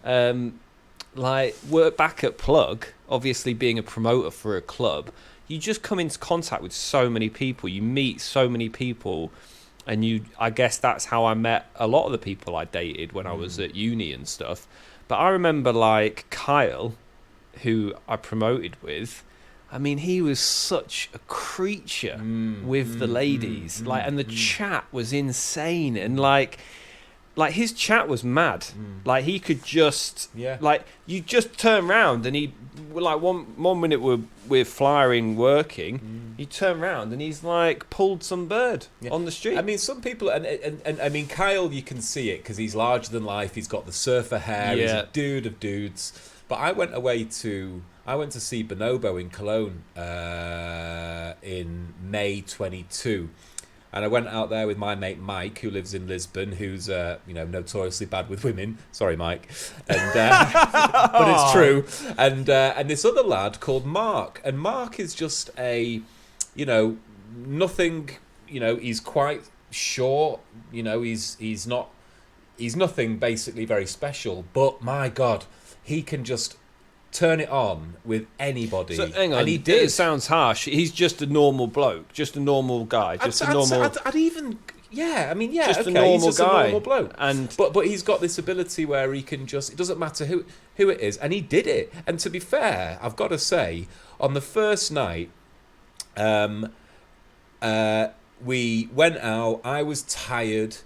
Like, work back at Plug, obviously being a promoter for a club, you just come into contact with so many people. You meet so many people, and I guess that's how I met a lot of the people I dated when I was at uni and stuff. But I remember, like, Kyle, who I promoted with, I mean, he was such a creature with the ladies, and the chat was insane, and like his chat was mad. Like, he could just, like, you just turn around and like one minute we're flying working, you turn around and he's like pulled some bird on the street. I mean, some people, and I mean, Kyle, you can see it because he's larger than life. He's got the surfer hair. He's a dude of dudes. But I went to see Bonobo in Cologne in May 22. And I went out there with my mate Mike, who lives in Lisbon, who's notoriously bad with women. Sorry, Mike, and but it's true. And this other lad called Mark, and Mark is just nothing. He's quite short. He's nothing basically very special. But my God, he can just turn it on with anybody. So, hang on, and he did. It sounds harsh. He's just a normal bloke, just a normal guy, I'd even, just okay, a normal he's just guy. a normal bloke. And but he's got this ability where he can just, it doesn't matter who it is, and he did it. And to be fair, I've got to say, on the first night, we went out. I was tired.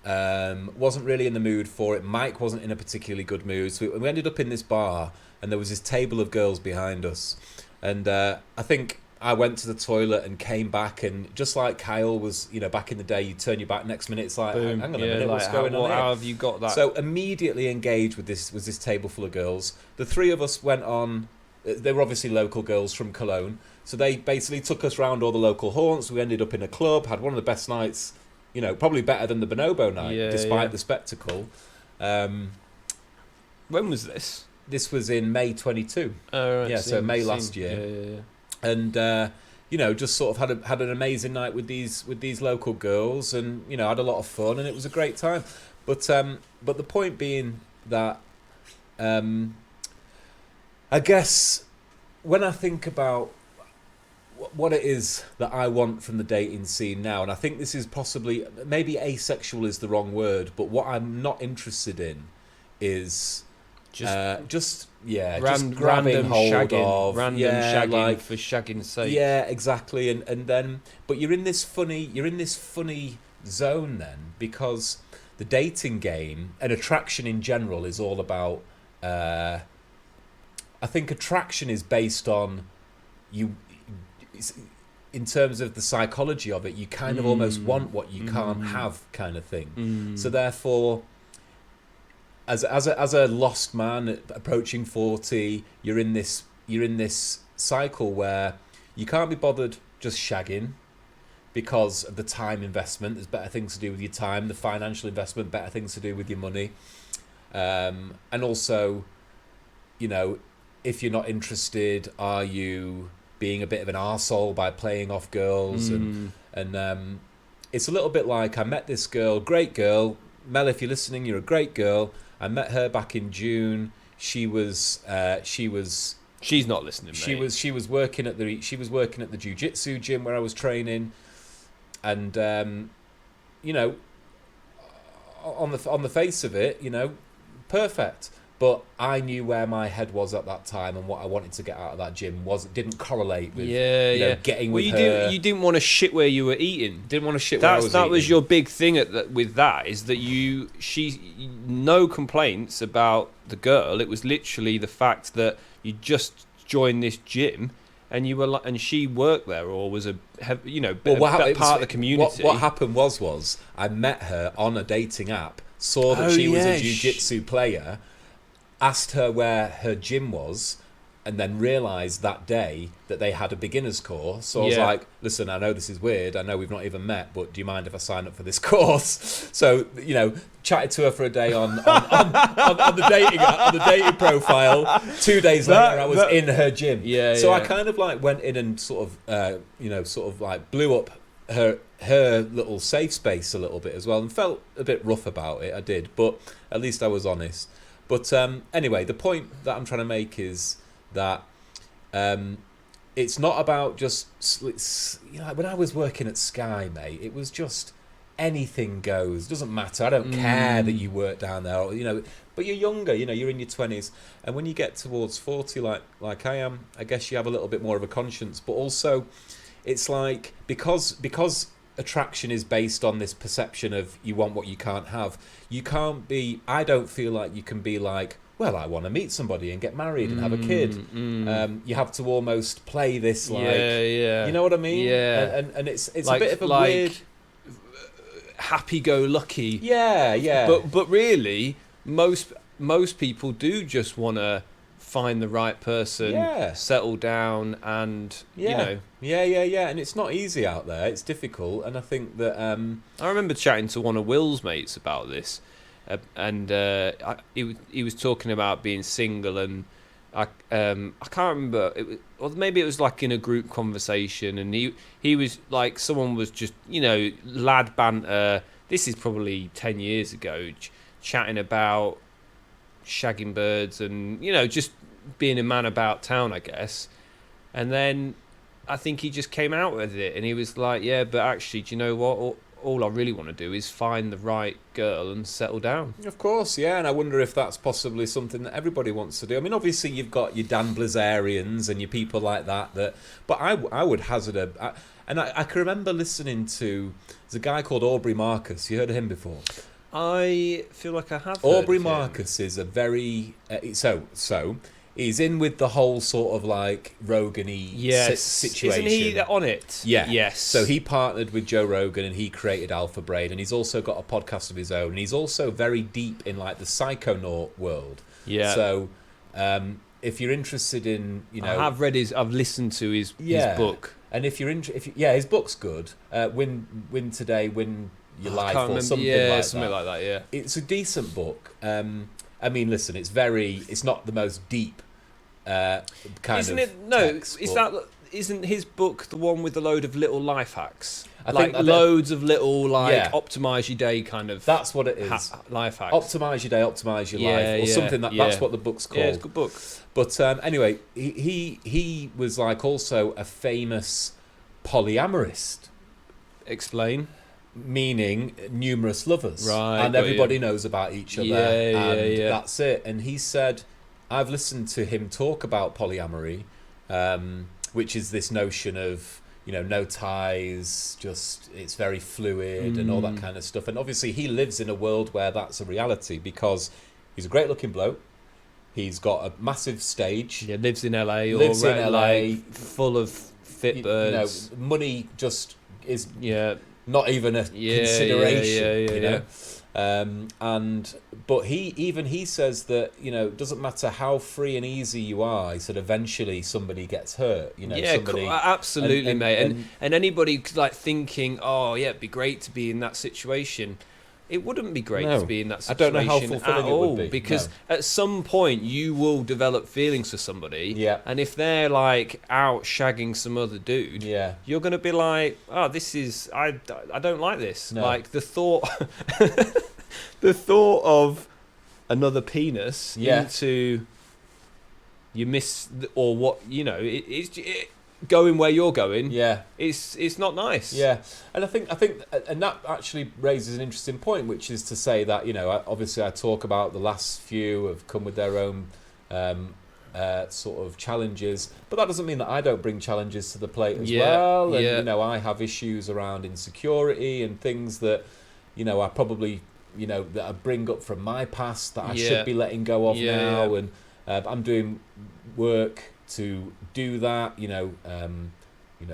Wasn't really in the mood for it. Mike wasn't in a particularly good mood, so we ended up in this bar, and there was this table of girls behind us, and I think I went to the toilet and came back, and just like Kyle was, back in the day, you turn your back, next minute it's like, boom. Hang on a minute, what's going on here? How have you got that? So immediately engaged with this table full of girls. The three of us went on. They were obviously local girls from Cologne, so they basically took us round all the local haunts. We ended up in a club, had one of the best nights, probably better than the Bonobo night, despite the spectacle. When was this? This was in May 22. Oh, right. Yeah, so May last year. Yeah. And just sort of had an amazing night with these local girls, and had a lot of fun, and it was a great time. But the point being that I guess when I think about what it is that I want from the dating scene now, and I think this is possibly, maybe asexual is the wrong word, but what I'm not interested in is just grabbing hold of shagging for shagging's sake. Yeah, exactly. And then, but you're in this funny zone then, because the dating game and attraction in general is all about. I think attraction is based on you. In terms of the psychology of it, you kind of almost want what you can't have, kind of thing. So therefore, as a lost man approaching 40, you're in this cycle where you can't be bothered just shagging because of the time investment. There's better things to do with your time, the financial investment, better things to do with your money, and also, if you're not interested, are you being a bit of an arsehole by playing off girls? And it's a little bit like, I met this girl, great girl, Mel, if you're listening, you're a great girl. I met her back in June. She's not listening, mate. She was working at the jiu-jitsu gym where I was training, and on the face of it, perfect. But I knew where my head was at that time, and what I wanted to get out of that gym didn't correlate with getting with her. You didn't want to shit where you were eating. Didn't want to shit where I was eating. That was your big thing with that, is that no complaints about the girl. It was literally the fact that you just joined this gym, and you were and she worked there or was part of the community. What happened was I met her on a dating app, saw that she was a jiu-jitsu player, asked her where her gym was, and then realised that day that they had a beginner's course. So I was like, listen, I know this is weird. I know we've not even met, but do you mind if I sign up for this course? So, chatted to her for a day on the dating profile. 2 days later, I was in her gym. So I kind of went in and sort of blew up her little safe space a little bit as well, and felt a bit rough about it. I did, but at least I was honest. But anyway, the point that I'm trying to make is that it's not about just... when I was working at Sky, mate, it was just anything goes. It doesn't matter. I don't care that you work down there, but you're younger, you're in your 20s. And when you get towards 40, like I am, I guess you have a little bit more of a conscience. But also, it's like, because attraction is based on this perception of you want what you can't have. I don't feel like you can be like, well, I want to meet somebody and get married and have a kid. You have to almost play this you know what I mean? Yeah. And it's a bit of a weird, happy-go-lucky. Yeah. But really, most people do just want to find the right person, settle down, and Yeah, and it's not easy out there. It's difficult, and I think that I remember chatting to one of Will's mates about this, and he was talking about being single, and I can't remember. Or maybe it was like in a group conversation, and he was like, someone was just lad banter. This is probably 10 years ago, chatting about shagging birds and just being a man about town, I guess. And then I think he just came out with it, and he was like, yeah, but actually, do you know what, all I really want to do is find the right girl and settle down. Of course, yeah, and I wonder if that's possibly something that everybody wants to do. I mean, obviously you've got your Dan Blazarians and your people like that, but I would hazard I can remember listening to, there's a guy called Aubrey Marcus. You heard of him before? I feel like I have. Aubrey Marcus is a very he's in with the whole sort of like Rogan-y situation. Isn't he on it? Yeah. Yes. So he partnered with Joe Rogan, and he created Alpha Brain, and he's also got a podcast of his own, and he's also very deep in like the psychonaut world. Yeah. So if you're interested in, I've listened to his book. And if you're his book's good. Win Today, Win Your Life, or something like that. Yeah. It's a decent book. I mean, listen, it's not the most deep kind Isn't of it? No, text, isn't his book the one with a load of little life hacks? I like think loads of little Yeah. optimize your day kind of. That's what it is. Life hacks. Optimize your day, optimize your life, or something. That's what the book's called. Yeah, it's a good book. But anyway, he was like also a famous polyamorist, Explain. meaning numerous lovers, Right, and got everybody you. knows about each other, Yeah. that's it. And he said, I've listened to him talk about polyamory, which is this notion of, you know, no ties, just it's very fluid and all that kind of stuff. And obviously he lives in a world where that's a reality because he's a great looking bloke. He's got a massive stage. Yeah, lives in LA. Lives in LA. Like, full of fit birds. Money just is Yeah. not even a consideration, you know. Yeah. But he says that, you know, it doesn't matter how free and easy you are. He said eventually somebody gets hurt, you know. Yeah, somebody, absolutely, and- mate. And anybody like thinking, oh yeah, it'd be great to be in that situation. It wouldn't be great No. to be in that I situation don't know how fulfilling at it would all, be, because no. at some point you will develop feelings for somebody. Yeah. And if they're like out shagging some other dude, Yeah. you're gonna be like, oh, this is I don't like this. No. Like the thought, the thought of another penis into you miss or what you know. It going where you're going. Yeah. It's not nice. Yeah, and I think, and that actually raises an interesting point, which is to say that, you know, obviously I talk about the last few have come with their own sort of challenges, but that doesn't mean that I don't bring challenges to the plate as well. And you know, I have issues around insecurity and things that, you know, I probably, you know, that I bring up from my past that I should be letting go of now, and I'm doing work to do that. You know,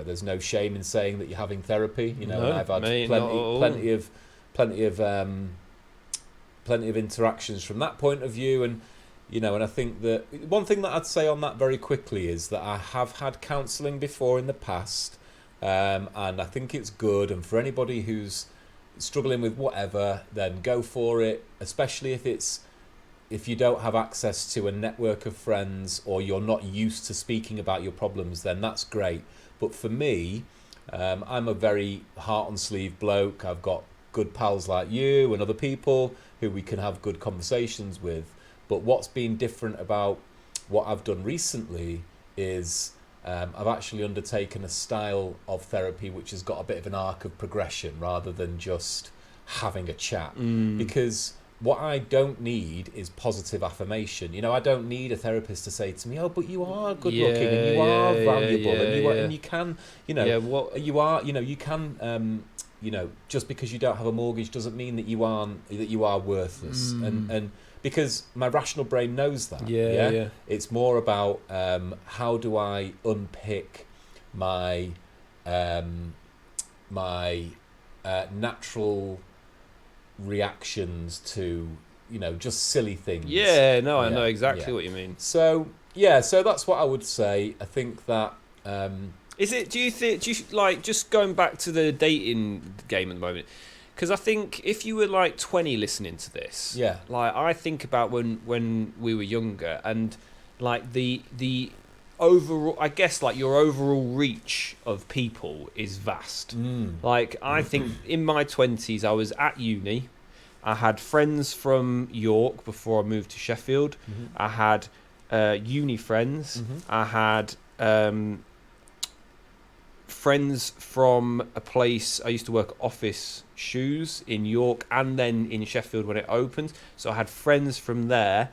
there's no shame in saying that you're having therapy. You know, No, and I've had mate, plenty of interactions from that point of view. And you know, and I think that one thing that I'd say on that very quickly is that I have had counselling before in the past, and I think it's good. And for anybody who's struggling with whatever, then go for it, especially if you don't have access to a network of friends or you're not used to speaking about your problems, then that's great. But for me, I'm a very heart on sleeve bloke. I've got good pals like you and other people who we can have good conversations with. But what's been different about what I've done recently is I've actually undertaken a style of therapy which has got a bit of an arc of progression rather than just having a chat. Because what I don't need is positive affirmation. You know, I don't need a therapist to say to me, "Oh, but you are good looking and you are valuable and you can, you know, you are, you know, you can, you know, just because you don't have a mortgage doesn't mean that you are worthless." And because my rational brain knows that. Yeah. It's more about how do I unpick my natural reactions to, you know, just silly things. I know exactly what you mean. So that's what I would say. I think that do you like, just going back to the dating game at the moment, because I think if you were like 20 listening to this, like I think about when we were younger, and like the overall, I guess, like your overall reach of people is vast. Like I think in my 20s I was at uni. I had friends from York before I moved to Sheffield. I had uni friends. I had friends from a place I used to work at Office Shoes in York and then in Sheffield when it opened. So I had friends from there.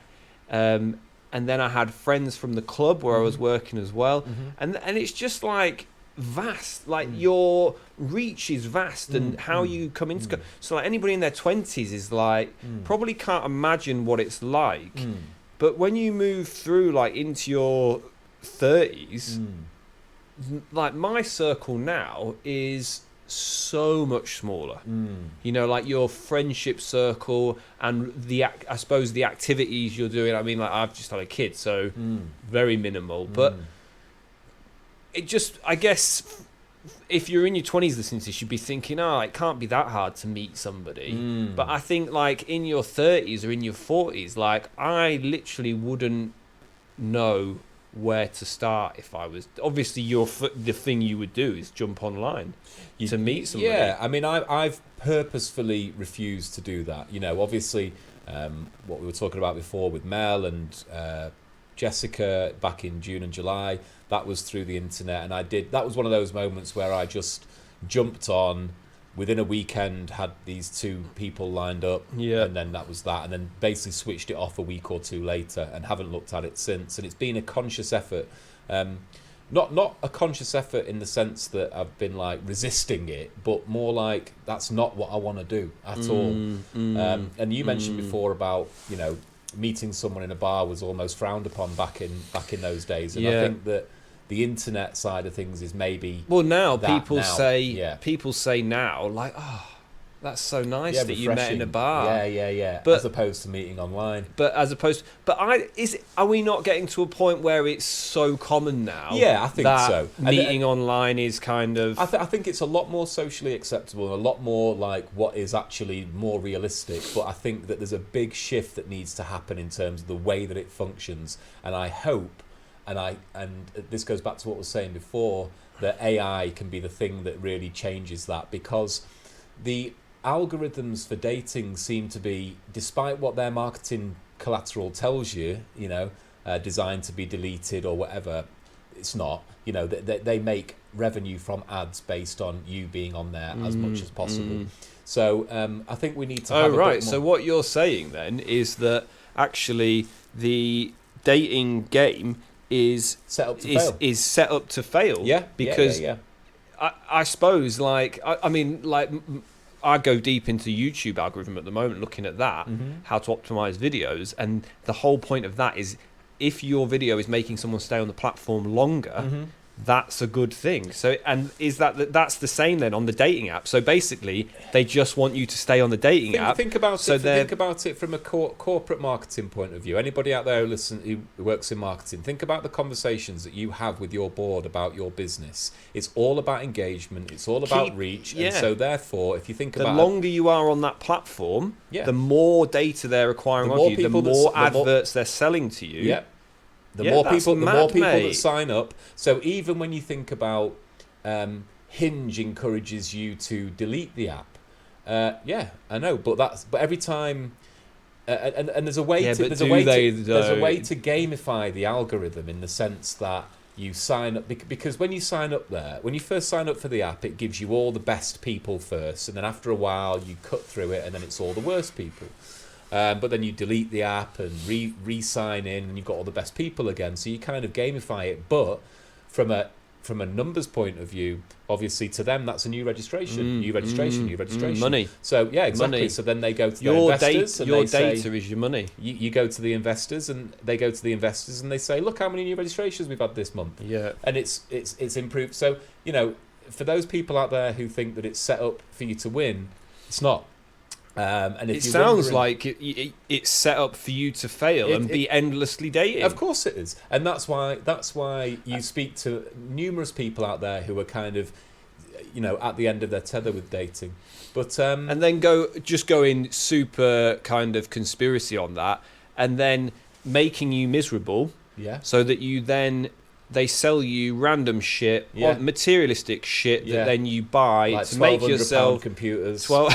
And then I had friends from the club where I was working as well. And it's just like vast. Like your reach is vast, and how you come into so like anybody in their 20s is like probably can't imagine what it's like. But when you move through like into your 30s, like my circle now is so much smaller. You know, like your friendship circle and I suppose the activities you're doing. I mean, like I've just had a kid, so very minimal. But it just, I guess, if you're in your 20s listening to this, you'd be thinking, oh, it can't be that hard to meet somebody. But I think like in your 30s or in your 40s, like I literally wouldn't know where to start if I was. Obviously, the thing you would do is jump online to meet somebody. Yeah, I mean, I've purposefully refused to do that. You know, obviously, what we were talking about before with Mel and Jessica back in June and July, that was through the internet, and that was one of those moments where I just jumped on. Within a weekend, had these two people lined up, and then that was that, and then basically switched it off a week or two later, and haven't looked at it since. And it's been a conscious effort, not a conscious effort in the sense that I've been like resisting it, but more like that's not what I want to do at all. And you mentioned before about meeting someone in a bar was almost frowned upon back in those days, and I think that the internet side of things is maybe people say now like, oh, that's so nice that you met in a bar. But as opposed to meeting online. Are we not getting to a point where it's so common now? Yeah, I think that so. Meeting online is kind of. I think it's a lot more socially acceptable and a lot more like what is actually more realistic. But I think that there's a big shift that needs to happen in terms of the way that it functions, and I hope. And this goes back to what I was saying before, that AI can be the thing that really changes that, because the algorithms for dating seem to be, despite what their marketing collateral tells you, designed to be deleted or whatever, it's not. They make revenue from ads based on you being on there as much as possible. So I think we need to have a bit more. So what you're saying then is that actually the dating game is set up to fail. Is set up to fail. Yeah, because I suppose I go deep into YouTube algorithm at the moment, looking at that, how to optimize videos, and the whole point of that is if your video is making someone stay on the platform longer, that's a good thing. So, and is that's the same then on the dating app? So basically, they just want you to stay on the dating app. Think about it from a corporate marketing point of view. Anybody out there who works in marketing, think about the conversations that you have with your board about your business. It's all about engagement. It's all about reach. And so therefore, if you think about the longer you are on that platform, the more data they're acquiring of you, the more adverts they're selling to you. Yeah. The more people that sign up. So even when you think about Hinge encourages you to delete the app. I know, but every time, and there's a way to gamify the algorithm in the sense that you sign up, because when you sign up there, when you first sign up for the app, it gives you all the best people first, and then after a while you cut through it, and then it's all the worst people. But then you delete the app and re-sign in, and you've got all the best people again. So you kind of gamify it. But from a numbers point of view, obviously to them that's a new registration, new registration. Money. So yeah, exactly. Money. So then they go to their investors. Your data is your money. You go to the investors, and they go to the investors, and they say, look how many new registrations we've had this month. Yeah. And it's improved. So for those people out there who think that it's set up for you to win, it's not. And if it sounds like it's set up for you to fail and be endlessly dating. Of course it is, and that's why you speak to numerous people out there who are kind of, at the end of their tether with dating, but and then going super kind of conspiracy on that, and then making you miserable. Yeah. So that they sell you random shit, materialistic shit that then you buy like to make yourself computers. To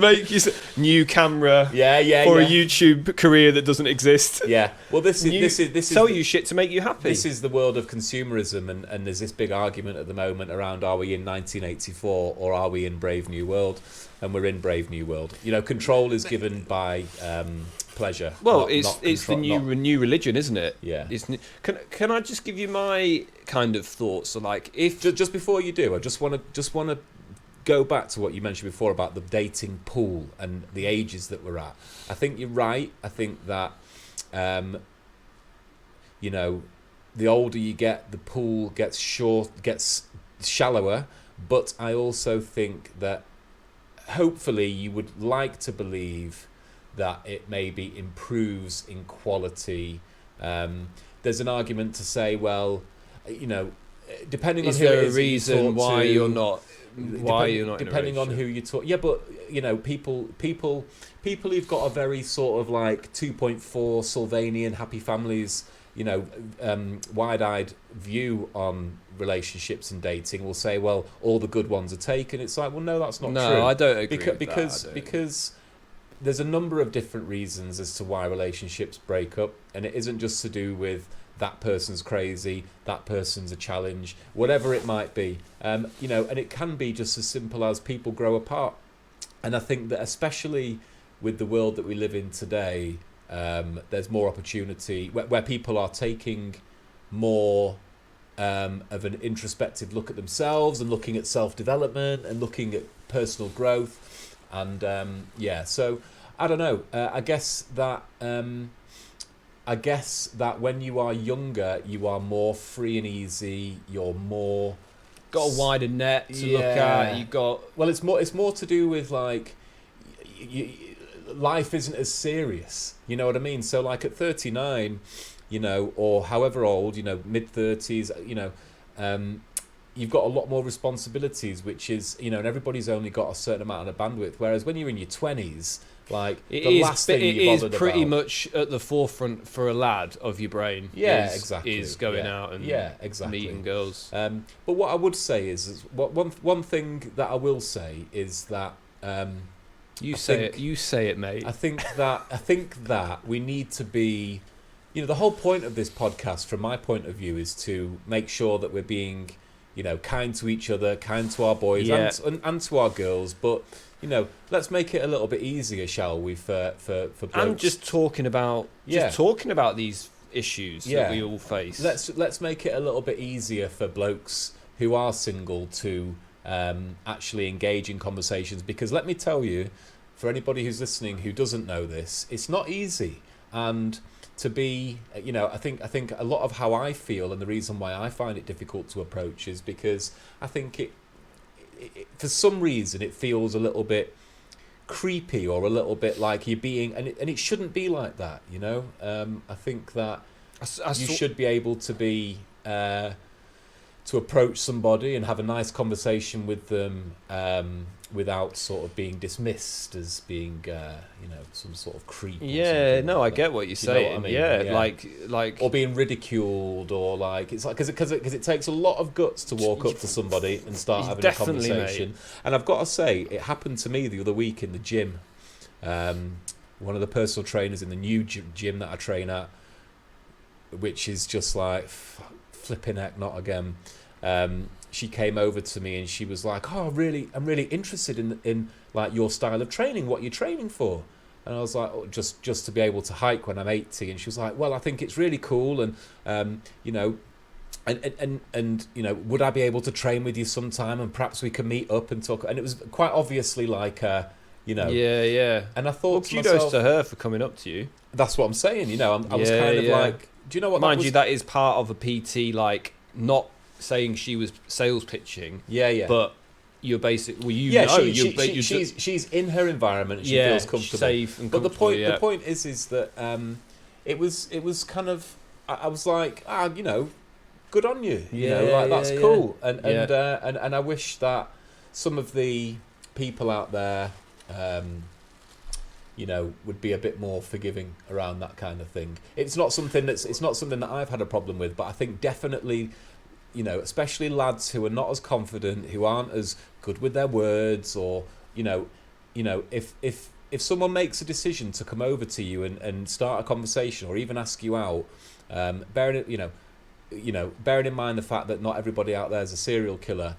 make you new camera. For a YouTube career that doesn't exist. Yeah. Well, this is sell you shit to make you happy. This is the world of consumerism, and there's this big argument at the moment around: are we in 1984 or are we in Brave New World? And we're in Brave New World. Control is given by pleasure. Well, it's the new religion, isn't it? Yeah. Can I just give you my kind of thoughts? So, like, if just before you do, I just want to go back to what you mentioned before about the dating pool and the ages that we're at. I think you're right. I think that the older you get, the pool gets shallower. But I also think that hopefully you would like to believe that it maybe improves in quality. There's an argument to say, well, depending on Is who there it a is that you reason talk why to, you're not? Why you're not? depending in a on who you talk. Yeah, but people who've got a very sort of like 2.4 Sylvanian happy families, wide-eyed view on relationships and dating will say, well, all the good ones are taken. It's like, well, no, that's not true. No, I don't agree because there's a number of different reasons as to why relationships break up, and it isn't just to do with that person's crazy, that person's a challenge, whatever it might be. And it can be just as simple as people grow apart. And I think that especially with the world that we live in today, there's more opportunity where people are taking more of an introspective look at themselves and looking at self-development and looking at personal growth. And so I don't know. I guess that when you are younger, you are more free and easy. You're more got a wider net to look at. You got It's more to do with like life isn't as serious. You know what I mean? So like at 39, or however old, mid 30s, you've got a lot more responsibilities, which is, and everybody's only got a certain amount of bandwidth. Whereas when you're in your 20s, like last thing you're bothered pretty about, much at the forefront for a lad of your brain. Exactly. Is going out and meeting girls. But what I would say is one thing that I will say is that you say it, mate. I think that we need to be, the whole point of this podcast, from my point of view, is to make sure that we're being, kind to each other, kind to our boys and to our girls, but let's make it a little bit easier, shall we, for blokes. And just talking about these issues that we all face. Let's make it a little bit easier for blokes who are single to actually engage in conversations, because let me tell you, for anybody who's listening who doesn't know this, it's not easy. And to be, I think a lot of how I feel and the reason why I find it difficult to approach is because I think it for some reason it feels a little bit creepy or a little bit like you're being, and it shouldn't be like that. I think that you should be able to be to approach somebody and have a nice conversation with them without sort of being dismissed as being some sort of creep. I get what you're saying. What I mean? Like or being ridiculed, or like it's like because it takes a lot of guts to walk up to somebody and start having a conversation. Mate. And I've got to say, it happened to me the other week in the gym. One of the personal trainers in the new gym that I train at, which is just like flipping heck, not again. She came over to me and she was like, "Oh, I'm really interested in like your style of training. What you're training for?" And I was like, "Oh, just to be able to hike when I'm 80." And she was like, "Well, I think it's really cool, and would I be able to train with you sometime, and perhaps we can meet up and talk?" And it was quite obviously like And I thought, well, kudos to her for coming up to you. That's what I'm saying. I was kind of like, do you know what? Mind you, that is part of a PT, like not saying she was sales pitching. But you're basically, she's in her environment and she feels comfortable, safe and but comfortable. The point is that it was kind of, I was like, good on you. That's cool. And I wish that some of the people out there would be a bit more forgiving around that kind of thing. It's not something that I've had a problem with, but I think definitely, especially lads who are not as confident, who aren't as good with their words, or if someone makes a decision to come over to you and start a conversation or even ask you out, bearing in mind the fact that not everybody out there is a serial killer,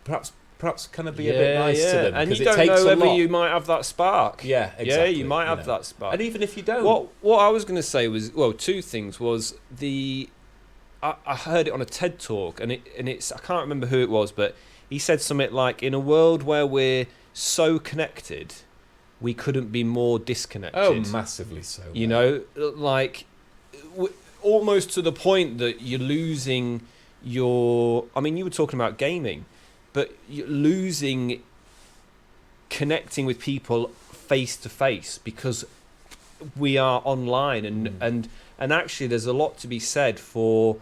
perhaps kind of be a bit nice to them, and because you don't know whether you might have that spark. Exactly. Yeah, you might have that spark. And even if you don't, what I was going to say was, well, two things. Was I heard it on a TED talk, and it's I can't remember who it was, but he said something like, in a world where we're so connected, we couldn't be more disconnected. Oh, massively so. Like almost to the point that you're losing your. I mean, you were talking about gaming, but you're losing connecting with people face to face because we are online, and actually there's a lot to be said for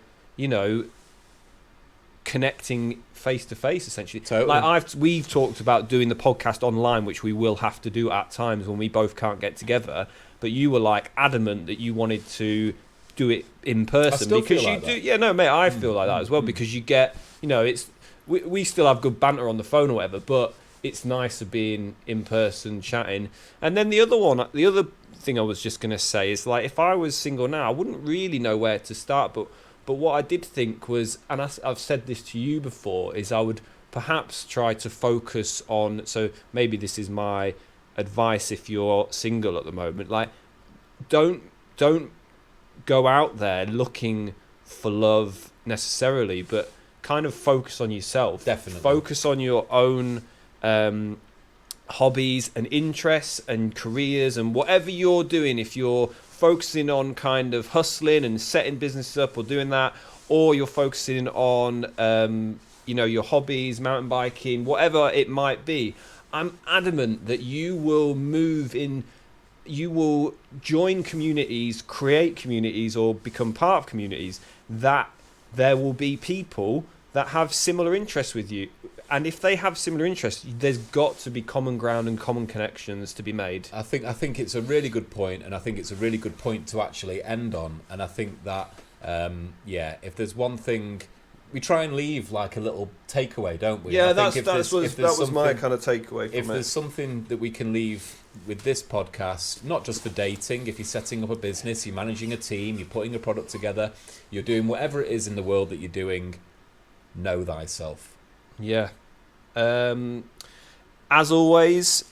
connecting face to face, essentially. Totally. Like we've talked about doing the podcast online, which we will have to do at times when we both can't get together. But you were like adamant that you wanted to do it in person. I still because feel you like do. that. Yeah, no, mate, I feel like that as well, because you get, it's we still have good banter on the phone or whatever, but it's nicer being in person chatting. And then the other thing I was just going to say is, like, if I was single now, I wouldn't really know where to start, but what I did think was, and I've said this to you before, is I would perhaps try to focus on, so maybe this is my advice if you're single at the moment, like, don't go out there looking for love necessarily, but kind of focus on yourself. Definitely. Focus on your own hobbies and interests and careers and whatever you're doing. If you're focusing on kind of hustling and setting businesses up or doing that, or you're focusing on your hobbies, mountain biking, whatever it might be, I'm adamant that you will join communities, create communities, or become part of communities that there will be people that have similar interests with you. And if they have similar interests, there's got to be common ground and common connections to be made. I think it's a really good point, and I think it's a really good point to actually end on. And I think that, if there's one thing, we try and leave like a little takeaway, don't we? Yeah, that was my kind of takeaway from it. If there's something that we can leave with this podcast, not just for dating, if you're setting up a business, you're managing a team, you're putting a product together, you're doing whatever it is in the world that you're doing, know thyself. Yeah. As always,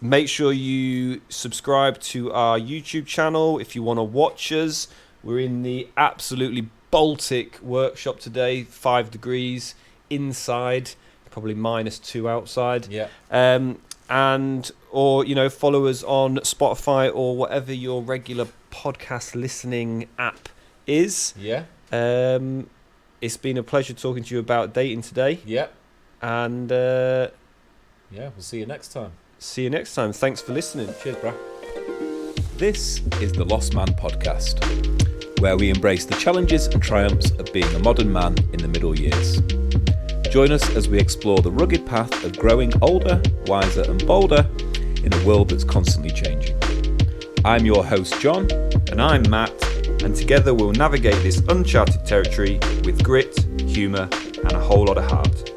make sure you subscribe to our YouTube channel if you want to watch us. We're in the absolutely Baltic workshop today, 5 degrees inside, probably -2 outside. Yeah. Or follow us on Spotify or whatever your regular podcast listening app is. Yeah. It's been a pleasure talking to you about dating today. Yeah. And we'll see you next time. See you next time. Thanks for listening. Cheers, brah. This is the Lost Man Podcast, where we embrace the challenges and triumphs of being a modern man in the middle years. Join us as we explore the rugged path of growing older, wiser and bolder in a world that's constantly changing. I'm your host, John. And I'm Matt. And together we'll navigate this uncharted territory with grit, humour and a whole lot of heart.